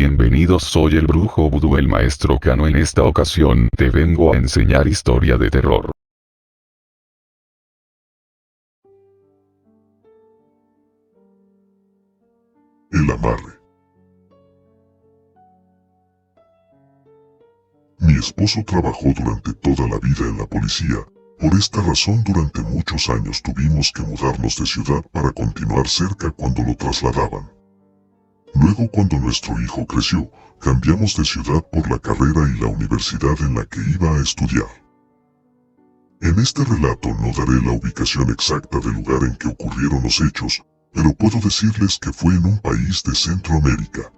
Bienvenidos, soy el brujo vudú, el maestro Kano. En esta ocasión te vengo a enseñar historia de terror. El amarre. Mi esposo trabajó durante toda la vida en la policía. Por esta razón, durante muchos años tuvimos que mudarnos de ciudad para continuar cerca cuando lo trasladaban. Luego, cuando nuestro hijo creció, cambiamos de ciudad por la carrera y la universidad en la que iba a estudiar. En este relato no daré la ubicación exacta del lugar en que ocurrieron los hechos, pero puedo decirles que fue en un país de Centroamérica.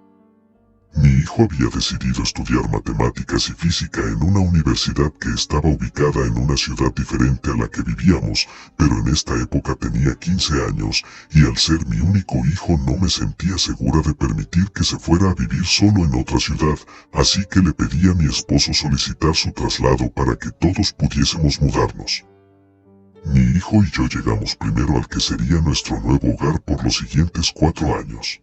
Mi hijo había decidido estudiar matemáticas y física en una universidad que estaba ubicada en una ciudad diferente a la que vivíamos, pero en esta época tenía 15 años, y al ser mi único hijo no me sentía segura de permitir que se fuera a vivir solo en otra ciudad, así que le pedí a mi esposo solicitar su traslado para que todos pudiésemos mudarnos. Mi hijo y yo llegamos primero al que sería nuestro nuevo hogar por los siguientes 4 años.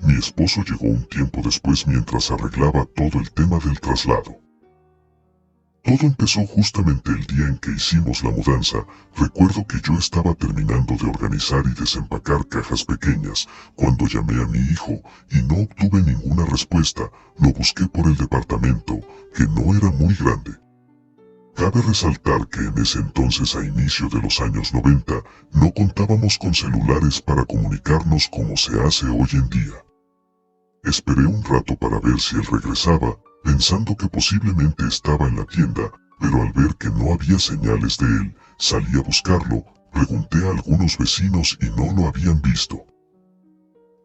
Mi esposo llegó un tiempo después mientras arreglaba todo el tema del traslado. Todo empezó justamente el día en que hicimos la mudanza. Recuerdo que yo estaba terminando de organizar y desempacar cajas pequeñas, cuando llamé a mi hijo y no obtuve ninguna respuesta. Lo busqué por el departamento, que no era muy grande. Cabe resaltar que en ese entonces, a inicio de los años 90, no contábamos con celulares para comunicarnos como se hace hoy en día. Esperé un rato para ver si él regresaba, pensando que posiblemente estaba en la tienda, pero al ver que no había señales de él, salí a buscarlo. Pregunté a algunos vecinos y no lo habían visto.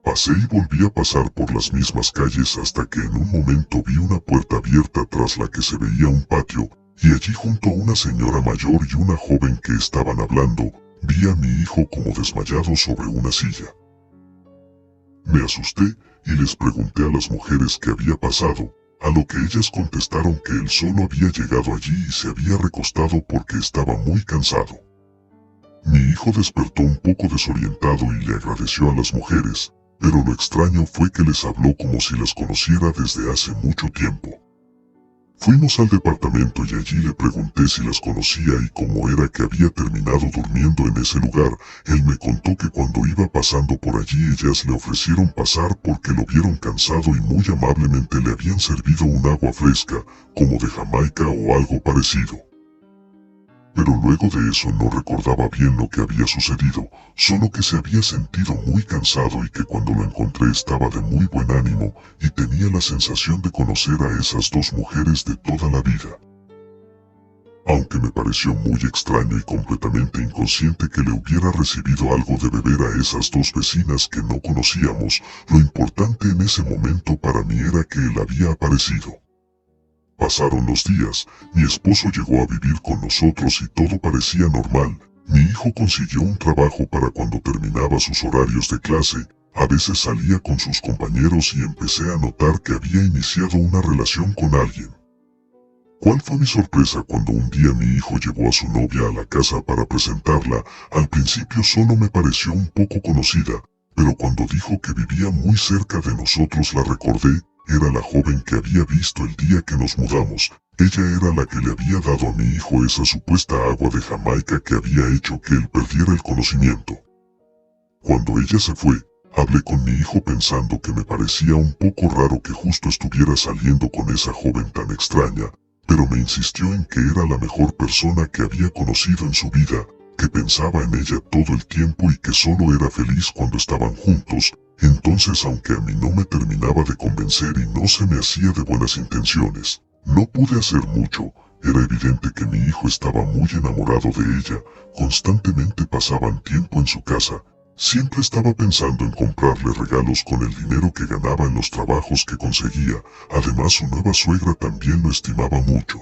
Pasé y volví a pasar por las mismas calles hasta que en un momento vi una puerta abierta tras la que se veía un patio, y allí junto a una señora mayor y una joven que estaban hablando, vi a mi hijo como desmayado sobre una silla. Me asusté y les pregunté a las mujeres qué había pasado, a lo que ellas contestaron que él solo había llegado allí y se había recostado porque estaba muy cansado. Mi hijo despertó un poco desorientado y le agradeció a las mujeres, pero lo extraño fue que les habló como si las conociera desde hace mucho tiempo. Fuimos al departamento y allí le pregunté si las conocía y cómo era que había terminado durmiendo en ese lugar. Él me contó que cuando iba pasando por allí ellas le ofrecieron pasar porque lo vieron cansado y muy amablemente le habían servido un agua fresca, como de Jamaica o algo parecido. Pero luego de eso no recordaba bien lo que había sucedido, solo que se había sentido muy cansado y que cuando lo encontré estaba de muy buen ánimo y tenía la sensación de conocer a esas dos mujeres de toda la vida. Aunque me pareció muy extraño y completamente inconsciente que le hubiera recibido algo de beber a esas dos vecinas que no conocíamos, lo importante en ese momento para mí era que él había aparecido. Pasaron los días, mi esposo llegó a vivir con nosotros y todo parecía normal. Mi hijo consiguió un trabajo para cuando terminaba sus horarios de clase. A veces salía con sus compañeros y empecé a notar que había iniciado una relación con alguien. ¿Cuál fue mi sorpresa cuando un día mi hijo llevó a su novia a la casa para presentarla? Al principio solo me pareció un poco conocida, pero cuando dijo que vivía muy cerca de nosotros la recordé. Era la joven que había visto el día que nos mudamos. Ella era la que le había dado a mi hijo esa supuesta agua de Jamaica que había hecho que él perdiera el conocimiento. Cuando ella se fue, hablé con mi hijo pensando que me parecía un poco raro que justo estuviera saliendo con esa joven tan extraña, pero me insistió en que era la mejor persona que había conocido en su vida, que pensaba en ella todo el tiempo y que solo era feliz cuando estaban juntos. Entonces, aunque a mí no me terminaba de convencer y no se me hacía de buenas intenciones, no pude hacer mucho. Era evidente que mi hijo estaba muy enamorado de ella, constantemente pasaban tiempo en su casa, siempre estaba pensando en comprarle regalos con el dinero que ganaba en los trabajos que conseguía. Además, su nueva suegra también lo estimaba mucho.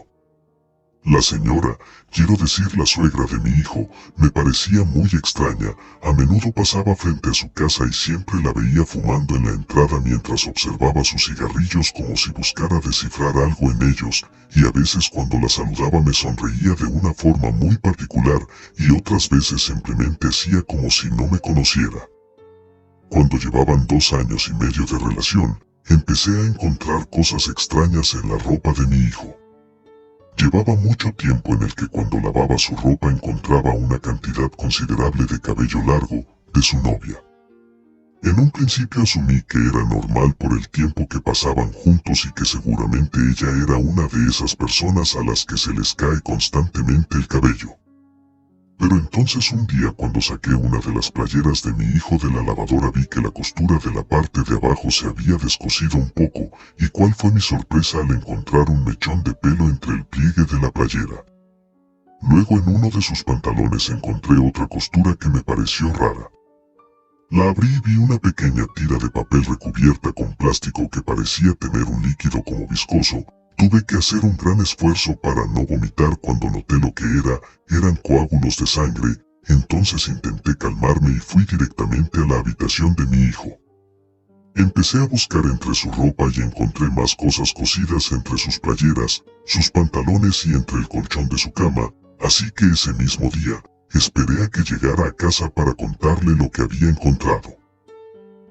La señora, quiero decir la suegra de mi hijo, me parecía muy extraña. A menudo pasaba frente a su casa y siempre la veía fumando en la entrada mientras observaba sus cigarrillos como si buscara descifrar algo en ellos, y a veces cuando la saludaba me sonreía de una forma muy particular y otras veces simplemente hacía como si no me conociera. Cuando llevaban 2 años y medio de relación, empecé a encontrar cosas extrañas en la ropa de mi hijo. Llevaba mucho tiempo en el que cuando lavaba su ropa encontraba una cantidad considerable de cabello largo de su novia. En un principio asumí que era normal por el tiempo que pasaban juntos y que seguramente ella era una de esas personas a las que se les cae constantemente el cabello. Pero entonces un día cuando saqué una de las playeras de mi hijo de la lavadora vi que la costura de la parte de abajo se había descosido un poco, y cuál fue mi sorpresa al encontrar un mechón de pelo entre el pliegue de la playera. Luego en uno de sus pantalones encontré otra costura que me pareció rara. La abrí y vi una pequeña tira de papel recubierta con plástico que parecía tener un líquido como viscoso. Tuve que hacer un gran esfuerzo para no vomitar cuando noté lo que eran coágulos de sangre. Entonces intenté calmarme y fui directamente a la habitación de mi hijo. Empecé a buscar entre su ropa y encontré más cosas cosidas entre sus playeras, sus pantalones y entre el colchón de su cama, así que ese mismo día, esperé a que llegara a casa para contarle lo que había encontrado.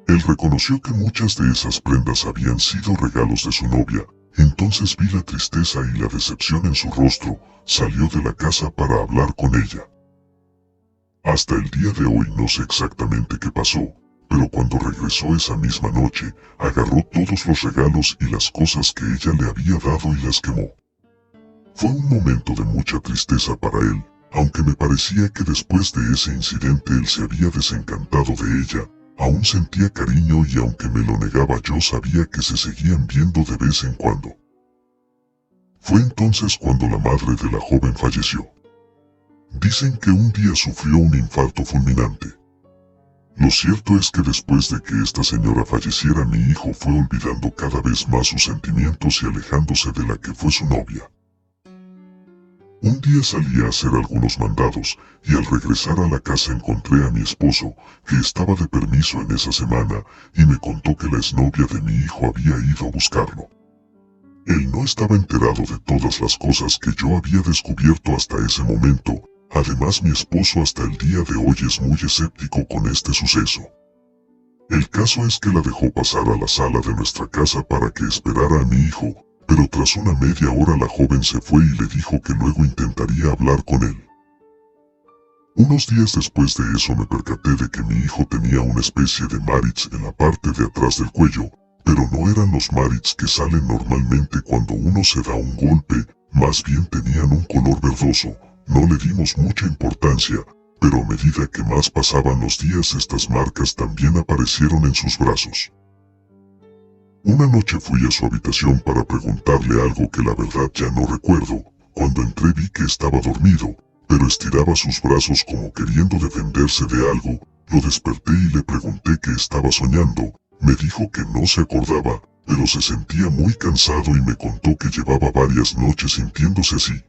Él reconoció que muchas de esas prendas habían sido regalos de su novia. Entonces vi la tristeza y la decepción en su rostro. Salió de la casa para hablar con ella. Hasta el día de hoy no sé exactamente qué pasó, pero cuando regresó esa misma noche, agarró todos los regalos y las cosas que ella le había dado y las quemó. Fue un momento de mucha tristeza para él, aunque me parecía que después de ese incidente él se había desencantado de ella. Aún sentía cariño y aunque me lo negaba yo sabía que se seguían viendo de vez en cuando. Fue entonces cuando la madre de la joven falleció. Dicen que un día sufrió un infarto fulminante. Lo cierto es que después de que esta señora falleciera mi hijo fue olvidando cada vez más sus sentimientos y alejándose de la que fue su novia. Un día salí a hacer algunos mandados, y al regresar a la casa encontré a mi esposo, que estaba de permiso en esa semana, y me contó que la exnovia de mi hijo había ido a buscarlo. Él no estaba enterado de todas las cosas que yo había descubierto hasta ese momento. Además mi esposo hasta el día de hoy es muy escéptico con este suceso. El caso es que la dejó pasar a la sala de nuestra casa para que esperara a mi hijo, pero tras una media hora la joven se fue y le dijo que luego intentaría hablar con él. Unos días después de eso me percaté de que mi hijo tenía una especie de marits en la parte de atrás del cuello, pero no eran los marits que salen normalmente cuando uno se da un golpe, más bien tenían un color verdoso. No le dimos mucha importancia, pero a medida que más pasaban los días estas marcas también aparecieron en sus brazos. Una noche fui a su habitación para preguntarle algo que la verdad ya no recuerdo. Cuando entré vi que estaba dormido, pero estiraba sus brazos como queriendo defenderse de algo. Lo desperté y le pregunté qué estaba soñando. Me dijo que no se acordaba, pero se sentía muy cansado y me contó que llevaba varias noches sintiéndose así.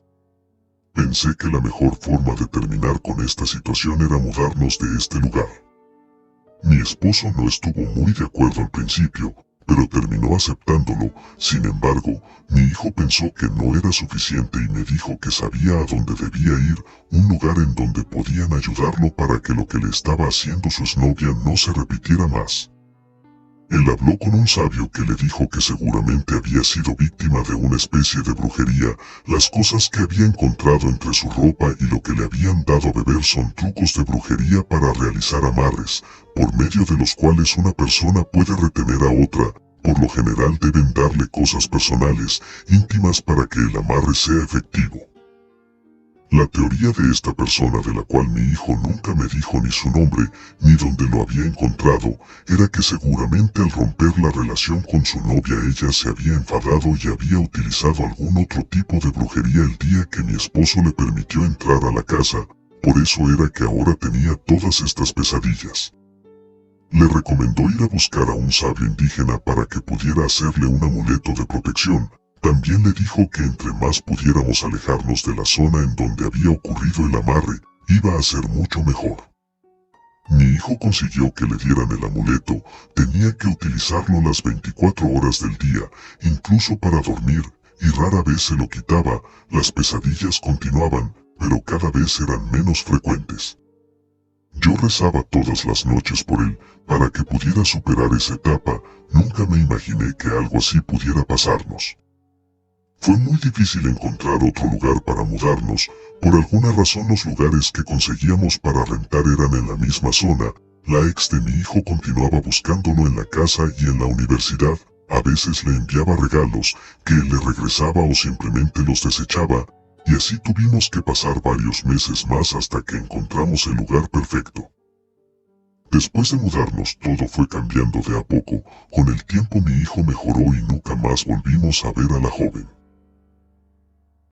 Pensé que la mejor forma de terminar con esta situación era mudarnos de este lugar. Mi esposo no estuvo muy de acuerdo al principio, pero terminó aceptándolo. Sin embargo, mi hijo pensó que no era suficiente y me dijo que sabía a dónde debía ir, un lugar en donde podían ayudarlo para que lo que le estaba haciendo su exnovia no se repitiera más. Él habló con un sabio que le dijo que seguramente había sido víctima de una especie de brujería. Las cosas que había encontrado entre su ropa y lo que le habían dado a beber son trucos de brujería para realizar amarres, por medio de los cuales una persona puede retener a otra. Por lo general deben darle cosas personales, íntimas para que el amarre sea efectivo. La teoría de esta persona, de la cual mi hijo nunca me dijo ni su nombre, ni dónde lo había encontrado, era que seguramente al romper la relación con su novia ella se había enfadado y había utilizado algún otro tipo de brujería el día que mi esposo le permitió entrar a la casa. Por eso era que ahora tenía todas estas pesadillas. Le recomendó ir a buscar a un sabio indígena para que pudiera hacerle un amuleto de protección. También le dijo que entre más pudiéramos alejarnos de la zona en donde había ocurrido el amarre, iba a ser mucho mejor. Mi hijo consiguió que le dieran el amuleto. Tenía que utilizarlo las 24 horas del día, incluso para dormir, y rara vez se lo quitaba. Las pesadillas continuaban, pero cada vez eran menos frecuentes. Yo rezaba todas las noches por él, para que pudiera superar esa etapa. Nunca me imaginé que algo así pudiera pasarnos. Fue muy difícil encontrar otro lugar para mudarnos. Por alguna razón los lugares que conseguíamos para rentar eran en la misma zona. La ex de mi hijo continuaba buscándolo en la casa y en la universidad. A veces le enviaba regalos, que él le regresaba o simplemente los desechaba. Y así tuvimos que pasar varios meses más hasta que encontramos el lugar perfecto. Después de mudarnos todo fue cambiando de a poco. Con el tiempo mi hijo mejoró y nunca más volvimos a ver a la joven.